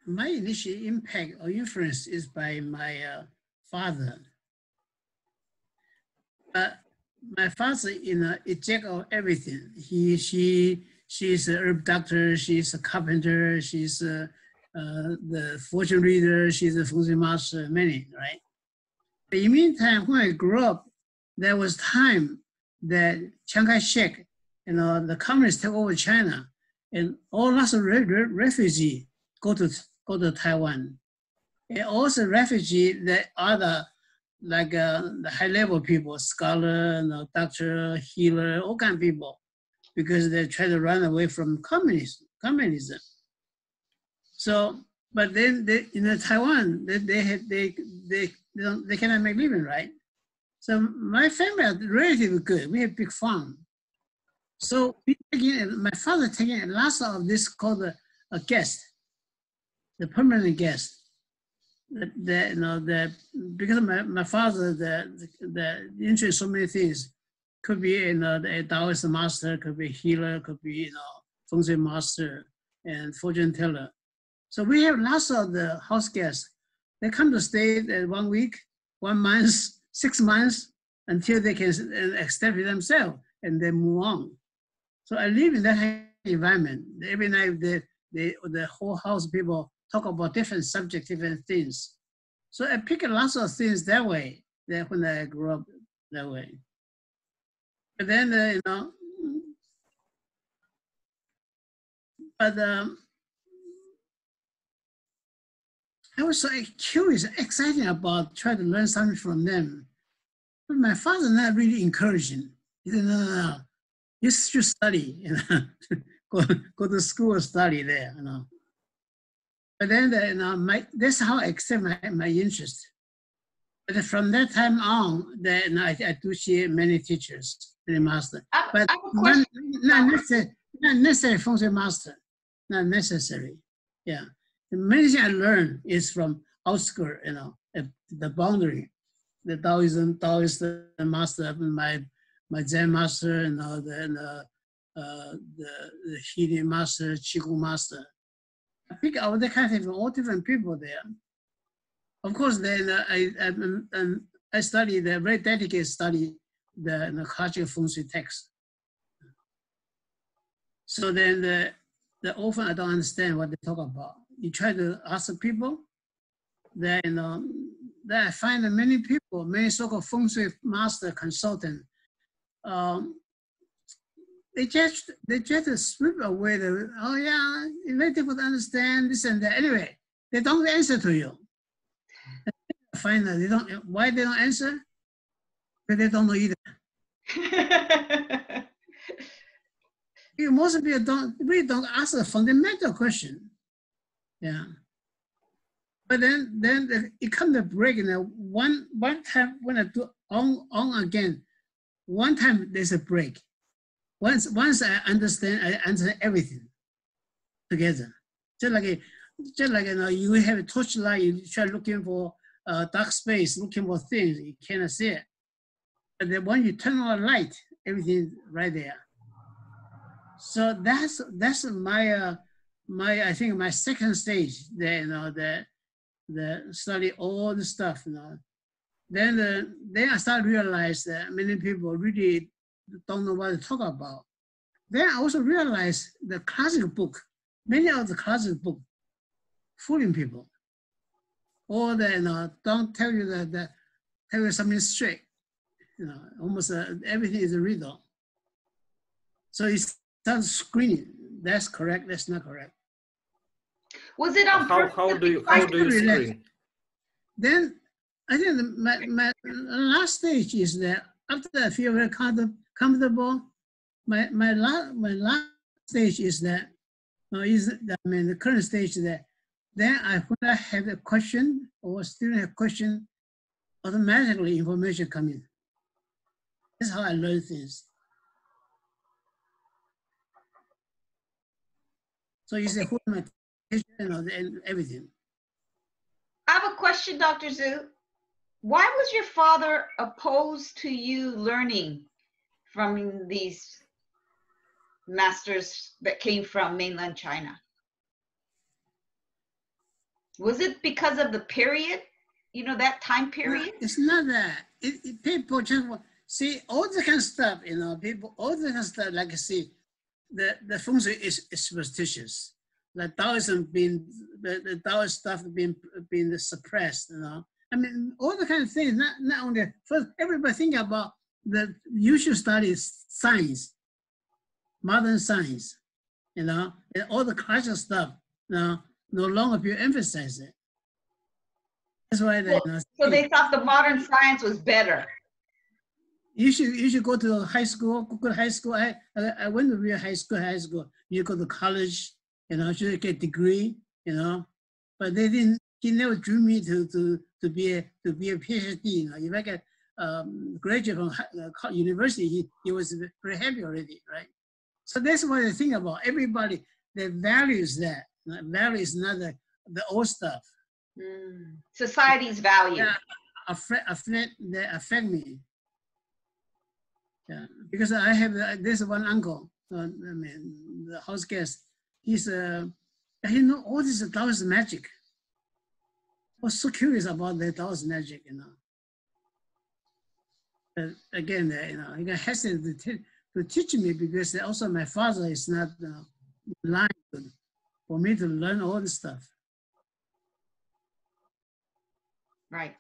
my initial impact or influence is by my father. My father, a jack of everything. She's a herb doctor. She's a carpenter. She's the fortune reader. She's a Fengshui Master. Many, right? But in the meantime, when I grew up, there was time that Chiang Kai-shek, the communists took over China, and all lots of refugees go to Taiwan. And also refugees that other like the high-level people, scholar, doctor, healer, all kind of people, because they try to run away from communism. So, but then in Taiwan, they cannot make living, right? So my family are relatively good. We have big farm. So my father taking lots of this called a guest, the permanent guest. Because my father, the interest in so many things, could be a Taoist master, could be healer, could be Feng Shui master and fortune teller. So we have lots of the house guests. They come to stay 1 week, 1 month, 6 months until they can establish themselves and then move on. So I live in that environment. Every night the whole house people talk about different subjects, different things. So I pick lots of things that way, that when I grew up that way. But then, I was so curious, excited about trying to learn something from them. But my father not really encouraging. He said, no, you should study, go to school and study there, But then, that's how I accept my interest. But from that time on, then I do see many teachers, many masters. But not necessary Feng Shui master, not necessary. Yeah. The main thing I learned is from outskirts, the boundary, the Taoist master, my Zen master, the healing master, Qigong master. I pick out the kind of all different people there. Of course, then I study the very dedicated study the classical Feng Shui text. So then the often I don't understand what they talk about. You try to ask people, that that I find that many people, many so-called Feng Shui master consultant, they just sweep away it's very difficult to understand this and that. Anyway, they don't answer to you. I find that why they don't answer? Because they don't know either. Most people really don't ask a fundamental question. Yeah. But then it comes to break. One time when I do on again, one time there's a break. Once I understand, I answer everything together. Just like you have a torchlight, you try looking for dark space, looking for things, you cannot see it. But then when you turn on the light, everything is right there. So that's my I think my second stage there, the study all the stuff, Then I started to realize that many people really don't know what to talk about. Then I also realized the classic book, many of the classic book, fooling people. Or don't tell you that tell you something straight. Almost everything is a riddle. So it starts screening. That's correct. That's not correct. Was it on purpose? How do you screen? Then I think my last stage is that after I feel very comfortable, my last stage is that the current stage is that then when I have a question or student have a question, automatically information come in. That's how I learn things. So you say, who am I teaching, and everything. I have a question, Dr. Hsu. Why was your father opposed to you learning from these masters that came from mainland China? Was it because of the period? You know, that time period? It's not that. People just want, see all the kind of stuff, you know, people, all the kind of stuff, like I see, the Feng Shui is superstitious. The Taoism being, the Taoist stuff being suppressed, you know. I mean, all the kind of things, not only, first, everybody think about the usual studies, science, modern science, you know, and all the classical stuff, you know, no longer people emphasize it. That's why they, you know, so they thought the modern science was better. You should go to high school, go to high school. I went to real high school. You go to college, you know, should get a degree, you know. But they didn't, he never drew me to be a PhD, you know. If I get graduate from university, he was very happy already, right? So that's what I think about. Everybody that values that. Values not the old stuff. Society's value. They affect me. Yeah, because I have there's one uncle, I mean, the house guest. He's he know all this Taoist magic. I was so curious about the Taoist magic, you know. But again, you know, he got hesitant to teach me because also my father is not aligned for me to learn all this stuff. Right.